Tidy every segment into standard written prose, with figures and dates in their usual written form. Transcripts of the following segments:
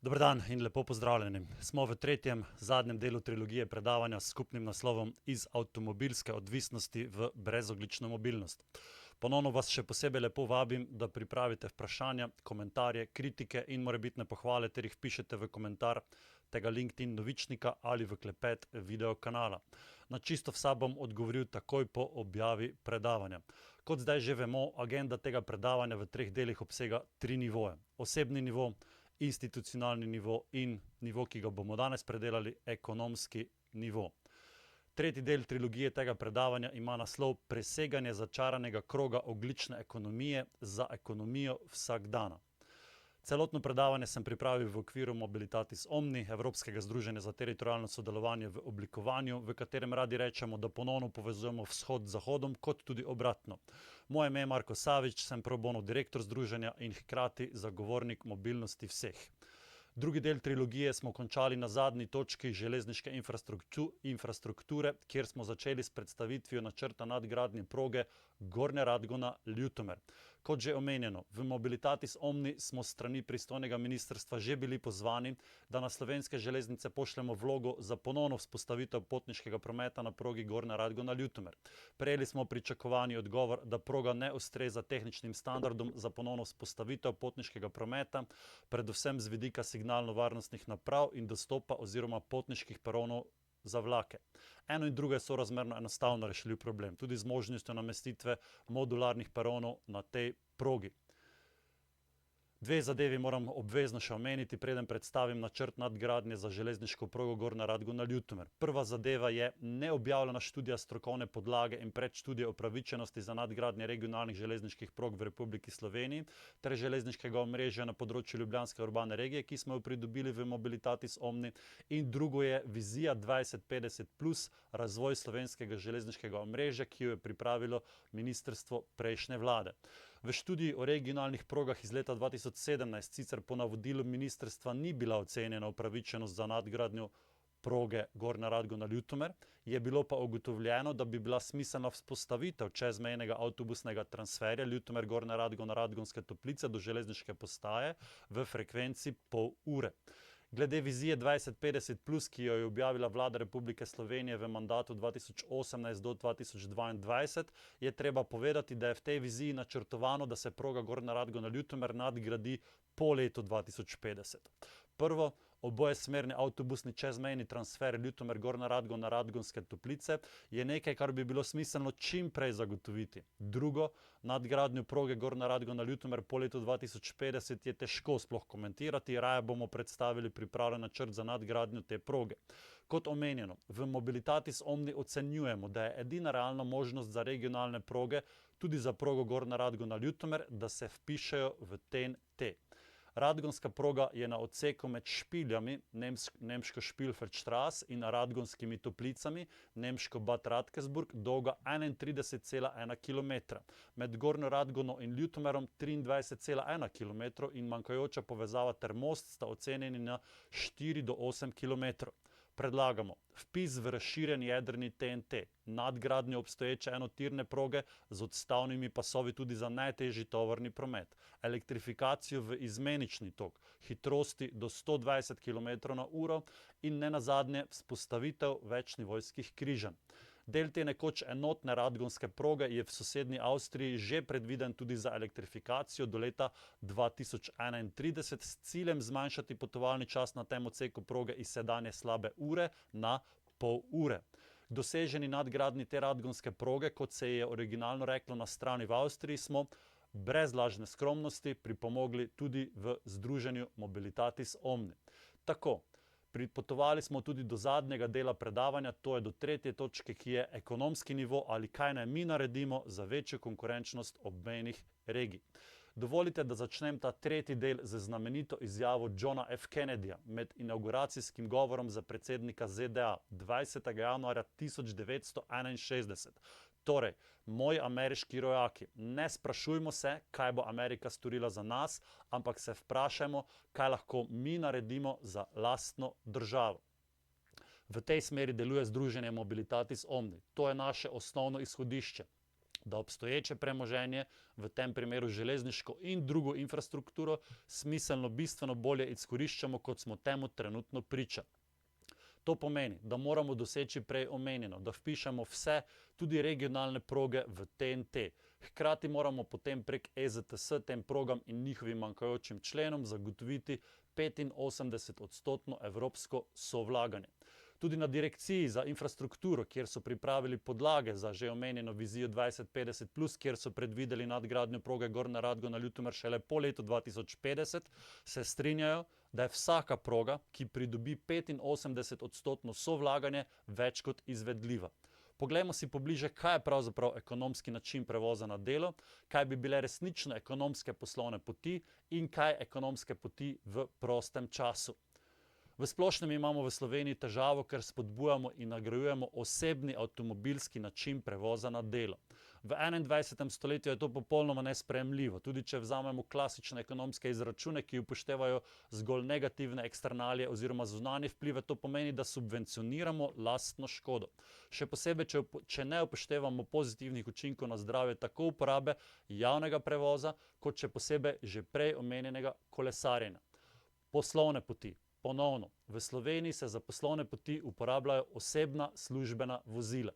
Dober dan in lepo pozdravljeni. Smo v tretjem, zadnjem delu trilogije predavanja s skupnim naslovom Iz avtomobilske odvisnosti v brezogljično mobilnost. Ponovno vas še posebej lepo vabim, da pripravite vprašanja, komentarje, kritike in morebitne pohvale ter jih pišete v komentar tega LinkedIn novičnika ali v klepet video kanala. Na čisto vsa bom odgovoril takoj po objavi predavanja. Kot zdaj že vemo, agenda tega predavanja v 3 delih obsega 3 nivoje. Osebni nivo, institucionalni nivo in nivo, ki ga bomo danes predelali, ekonomski nivo. Tretji del trilogije tega predavanja ima naslov Preseganje začaranega kroga ogljične ekonomije za ekonomijo vsakdana. Celotno predavanje sem pripravil v okviru Mobilitatis Omni, Evropskega združenja za teritorialno sodelovanje v oblikovanju, v katerem radi rečemo, da ponovno povezujemo vzhod z zahodom, kot tudi obratno. Moje ime je Marko Savič, sem pro bono direktor združenja in hkrati zagovornik mobilnosti vseh. Drugi del trilogije smo končali na zadnji točki železniške infrastrukture, kjer smo začeli s predstavitvijo načrta nadgradnje proge Gornja Radgona-Ljutomer. Kot že omenjeno, v Mobilitatis Omni smo s strani pristojnega ministrstva že bili pozvani, da na Slovenske železnice pošljemo vlogo za ponovno vzpostavitev potniškega prometa na progi Gornja Radgona-Ljutomer. Prejeli smo pričakovani odgovor, da proga ne ustreza tehničnim standardom za ponovno vzpostavitev potniškega prometa, predvsem z vidika signalno-varnostnih naprav in dostopa oziroma potniških peronov za vlake. Eno in drugo je sorazmerno enostavno rešljiv problem, tudi z možnostjo namestitve modularnih peronov na tej progi. Dve zadevi moram obvezno še omeniti, preden predstavim načrt nadgradnje za železniško progo Gornja Radgona-Ljutomer. Prva zadeva je neobjavljena študija strokovne podlage in predštudije upravičenosti za nadgradnje regionalnih železniških prog v Republiki Sloveniji ter železniškega omrežja na področju ljubljanske urbane regije, ki smo jo pridobili v Mobilitatis Omni. In drugo je vizija 2050 plus razvoj slovenskega železniškega omrežja, ki jo je pripravilo ministrstvo prejšnje vlade. V študiji o regionalnih progah iz leta 2017 sicer po navodilu ministrstva ni bila ocenjena upravičenost za nadgradnjo proge Gornja Radgona-Ljutomer, je bilo pa ugotovljeno, da bi bila smiselna vzpostavitev čezmejnega avtobusnega transferja Ljutomer-Gornja Radgona-Radgonske Toplice do železniške postaje v frekvenci pol ure. Glede vizije 2050+, ki jo je objavila vlada Republike Slovenije v mandatu 2018 do 2022, je treba povedati, da je v tej viziji načrtovano, da se proga Gornja Radgona-Ljutomer nadgradi po letu 2050. Prvo, obojesmerni avtobusni čezmejni transfer Ljutomer-Gornja Radgona-Radgonske Toplice je nekaj, kar bi bilo smiselno čim prej zagotoviti. Drugo, nadgradnjo proge Gornja Radgona-Ljutomer po letu 2050 je težko sploh komentirati, raje bomo predstavili pripravljen načrt za nadgradnjo te proge. Kot omenjeno, v Mobilitatis Omni ocenjujemo, da je edina realna možnost za regionalne proge, tudi za progo Gornja Radgona-Ljutomer, da se vpišejo v TEN-T. Radgonska proga je na odseku med Špiljami, nemško Špilfertstraße in Radgonskimi Toplicami, nemško Bad Radkersburg, dolga 31,1 km. Med Gornjo Radgono in Ljutomerom 23,1 km in manjkajoča povezava ter most sta ocenjeni na 4 do 8 km. Predlagamo vpis v razširjen jedrni TEN-T, nadgradnjo obstoječe enotirne proge z odstavnimi pasovi tudi za najtežji tovorni promet, elektrifikacijo v izmenični tok, hitrosti do 120 km/h in nenazadnje vzpostavitev večnivojskih križanj. Del te nekoč enotne radgonske proge je v sosednji Avstriji že predviden tudi za elektrifikacijo do leta 2031 s ciljem zmanjšati potovalni čas na tem odseku proge iz sedanje slabe ure na pol ure. K doseženi nadgradnji te radgonske proge, kot se je originalno reklo na strani v Avstriji, smo brez lažne skromnosti pripomogli tudi v združenju Mobilitatis Omni. Tako, pripotovali smo tudi do zadnjega dela predavanja, to je do tretje točke, ki je ekonomski nivo ali kaj naj mi naredimo za večjo konkurenčnost obmejnih regij. Dovolite, da začnem ta tretji del z znamenito izjavo Johna F. Kennedyja med inavguracijskim govorom za predsednika ZDA 20. januarja 1961. Torej, moji ameriški rojaki, ne sprašujmo se, kaj bo Amerika storila za nas, ampak se vprašajmo, kaj lahko mi naredimo za lastno državo. V tej smeri deluje združenje Mobilitatis Omni. To je naše osnovno izhodišče. da obstoječe premoženje, v tem primeru železniško in drugo infrastrukturo, smiselno bistveno bolje izkoriščamo, kot smo temu trenutno priča. To pomeni, da moramo doseči prej omenjeno, da vpišemo vse, tudi regionalne proge v TNT. Hkrati moramo potem prek EZTS tem progam in njihovim manjkajočim členom zagotoviti 85% evropsko sovlaganje. Tudi na Direkciji za infrastrukturo, kjer so pripravili podlage za že omenjeno vizijo 2050+, kjer so predvideli nadgradnjo proge Gornja Radgona-Ljutomer šele po letu 2050, se strinjajo, da je vsaka proga, ki pridobi 85% sovlaganje, več kot izvedljiva. Poglejmo si pobliže, kaj je pravzaprav ekonomski način prevoza na delo, kaj bi bile resnično ekonomske poslovne poti in kaj ekonomske poti v prostem času. V splošnem imamo v Sloveniji težavo, ker spodbujamo in nagrajujemo osebni avtomobilski način prevoza na delo. V 21. stoletju je to popolnoma nesprejemljivo, tudi če vzamemo klasične ekonomske izračune, ki upoštevajo zgolj negativne eksternalije oziroma zunanje vplive, to pomeni, da subvencioniramo lastno škodo. Še posebej, če ne upoštevamo pozitivnih učinkov na zdravje tako uporabe javnega prevoza, kot še posebej že prej omenjenega kolesarjenja. Poslovne poti. Ponovno, v Sloveniji se za poslovne poti uporabljajo osebna službena vozila.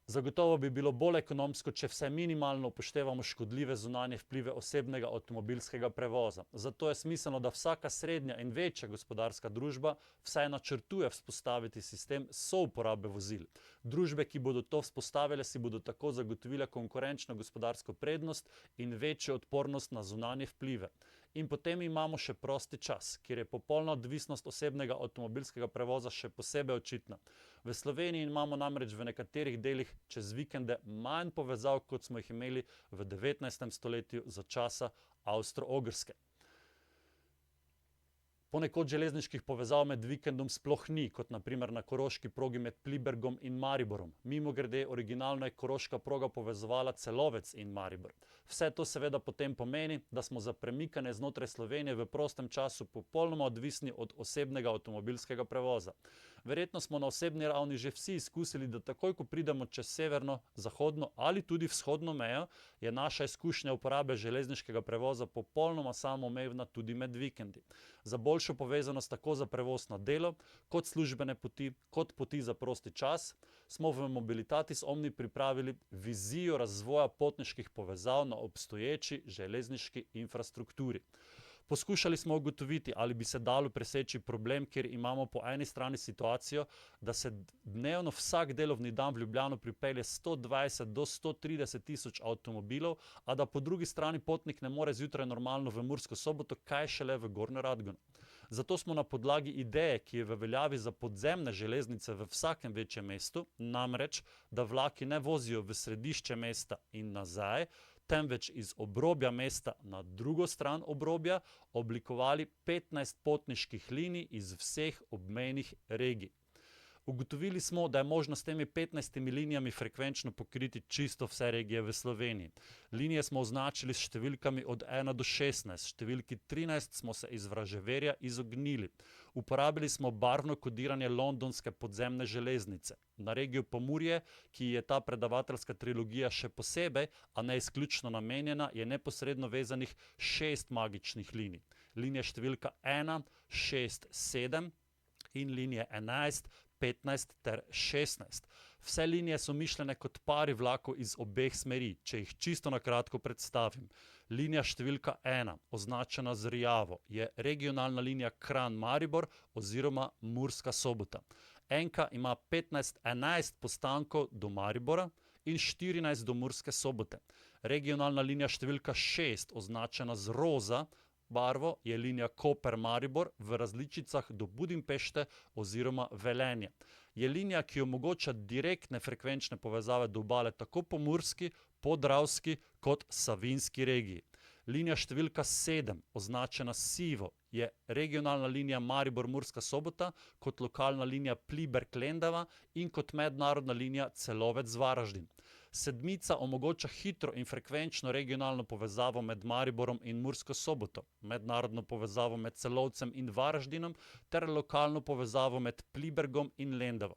Zagotovo bi bilo bolj ekonomsko, če vse minimalno upoštevamo škodljive zunanje vplive osebnega avtomobilskega prevoza. Zato je smiselno, da vsaka srednja in večja gospodarska družba vsaj načrtuje vzpostaviti sistem souporabe vozil. Družbe, ki bodo to vzpostavile, si bodo tako zagotovile konkurenčno gospodarsko prednost in večjo odpornost na zunanje vplive. In potem imamo še prosti čas, kjer je popolna odvisnost osebnega avtomobilskega prevoza še posebej očitna. V Sloveniji imamo namreč v nekaterih delih čez vikende manj povezav, kot smo jih imeli v 19. stoletju za časa Avstro-Ogrske. Ponekod železniških povezav med vikendom sploh ni, kot naprimer na koroški progi med Plibergom in Mariborom. Mimogrede, originalno je koroška proga povezovala Celovec in Maribor. Vse to seveda potem pomeni, da smo za premikanje znotraj Slovenije v prostem času popolnoma odvisni od osebnega avtomobilskega prevoza. Verjetno smo na osebni ravni že vsi izkusili, da takoj, ko pridemo čez severno, zahodno ali tudi vzhodno mejo, je naša izkušnja uporabe železniškega prevoza popolnoma samoumevna tudi med vikendi. Za boljšo povezanost tako za prevoz na delo, kot službene poti, kot poti za prosti čas, smo v Mobilitatis Omni pripravili vizijo razvoja potniških povezav na obstoječi železniški infrastrukturi. Poskušali smo ugotoviti, ali bi se dalo preseči problem, kjer imamo po eni strani situacijo, da se dnevno vsak delovni dan v Ljubljano pripelje 120 do 130 tisoč avtomobilov, a da po drugi strani potnik ne more zjutraj normalno v Mursko Soboto, kaj šele v Gornjo Radgono. Zato smo na podlagi ideje, ki je v veljavi za podzemne železnice v vsakem večjem mestu, namreč, da vlaki ne vozijo v središče mesta in nazaj, temveč iz obrobja mesta na drugo stran obrobja, oblikovali 15 potniških linij iz vseh obmejnih regij. Ugotovili smo, da je možno s temi 15 linijami frekvenčno pokriti čisto vse regije v Sloveniji. Linije smo označili s številkami od 1 do 16, številki 13 smo se iz vraževerja izognili. Uporabili smo barvno kodiranje londonske podzemne železnice. Na regijo Pomurje, ki je ta predavateljska trilogija še posebej, a ne izključno namenjena, je neposredno vezanih 6 magičnih linij. Linija številka 1, 6, 7 in linije 11, 15 ter 16. Vse linije so mišljene kot pari vlakov iz obeh smeri, če jih čisto na kratko predstavim. Linija številka 1, označena z rjavo, je regionalna linija Kranj-Maribor oziroma Murska Sobota. Enka ima 11 postankov do Maribora in 14 do Murske Sobote. Regionalna linija številka 6, označena z roza barvo, je linija Koper-Maribor v različicah do Budimpešte oziroma Velenja. Je linija, ki omogoča direktne frekvenčne povezave do obale tako po Murski, Podravski kot Savinjski regiji. Linija številka 7, označena sivo, je regionalna linija Maribor-Murska Sobota kot lokalna linija Pliberk-Lendava in kot mednarodna linija Celovec-Varaždin. Sedmica omogoča hitro in frekvenčno regionalno povezavo med Mariborom in Mursko Soboto, mednarodno povezavo med Celovcem in Varaždinom ter lokalno povezavo med Plibergom in Lendavo.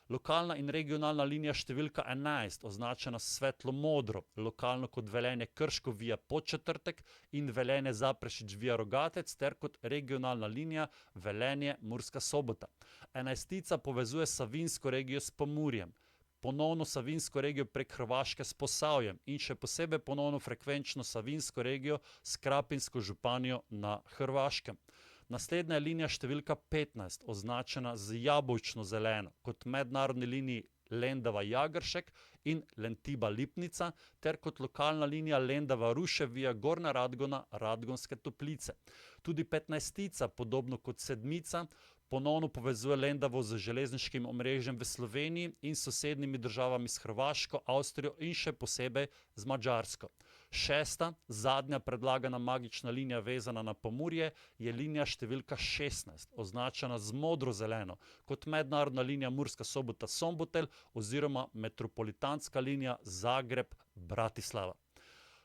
Lokalna in regionalna linija številka 11, označena svetlo modro, lokalno kot Velenje Krško via Podčetrtek in Velenje Zaprešić via Rogatec, ter kot regionalna linija Velenje Murska Sobota. Enajstica povezuje Savinjsko regijo s Pomurjem, ponovno Savinjsko regijo prek Hrvaške s Posavjem in še posebej ponovno frekvenčno Savinjsko regijo s Krapinsko županijo na Hrvaškem. Naslednja je linija številka 15, označena z jabolčno zeleno, kot mednarodni liniji Lendava-Jagršek in Lentiba-Lipnica, ter kot lokalna linija Lendava-Ruše via Gornja Radgona, Radgonske Toplice. Tudi 15-tica, podobno kot 7-mica, ponovno povezuje Lendavo z železniškim omrežjem v Sloveniji in sosednjimi državami s Hrvaško, Avstrijo in še posebej z Madžarsko. 6., zadnja predlagana magična linija vezana na Pomurje je linija številka 16, označena z modro-zeleno, kot mednarodna linija Murska Sobota-Sombotel oziroma metropolitanska linija Zagreb-Bratislava.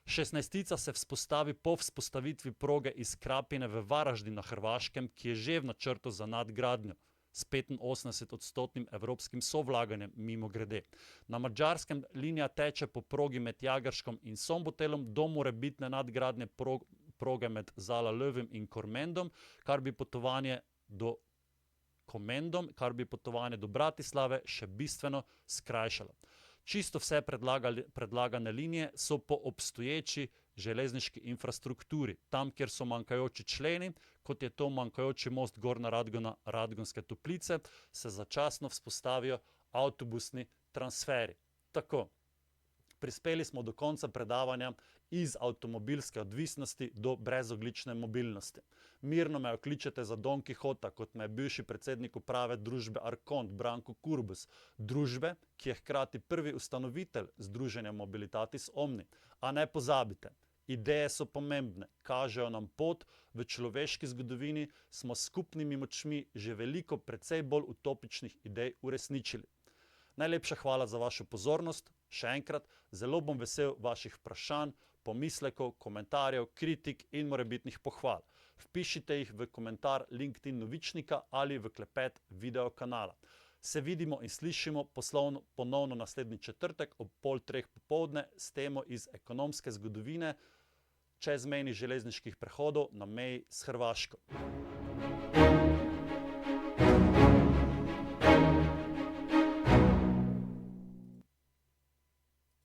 16-tica se vzpostavi po vzpostavitvi proge iz Krapine v Varaždin na Hrvaškem, ki je že v načrtu za nadgradnjo s 85-odstotnim evropskim sovlaganjem mimogrede. Na Madžarskem linija teče po progi med Jagrškom in Sombotelom do morebitne nadgradnje proge med Zala-Löwim in Komendom, kar bi potovanje do Bratislave še bistveno skrajšalo. Čisto vse predlagane linije so po obstoječi železniški infrastrukturi. Tam, kjer so manjkajoči členi, kot je to manjkajoči most Gornja Radgona, Radgonske Toplice, se začasno vzpostavijo avtobusni transferi. Tako, prispeli smo do konca predavanja iz avtomobilske odvisnosti do brezogljične mobilnosti. Mirno me okličete za Don Kihota, kot me je bivši predsednik uprave družbe Arkont Branko Kurbus, družbe, ki je hkrati prvi ustanovitelj združenja Mobilitatis Omni. A ne pozabite, ideje so pomembne, kažejo nam pot, v človeški zgodovini smo s skupnimi močmi že veliko precej bolj utopičnih idej uresničili. Najlepša hvala za vašo pozornost, še enkrat, zelo bom vesel vaših vprašanj, pomislekov, komentarjev, kritik in morebitnih pohval. Vpišite jih v komentar LinkedIn Novičnika ali v klepet video kanala. Se vidimo in slišimo ponovno naslednji četrtek ob 2:30 popoldne s temo iz ekonomske zgodovine čezmejnih železniških prehodov na meji s Hrvaško.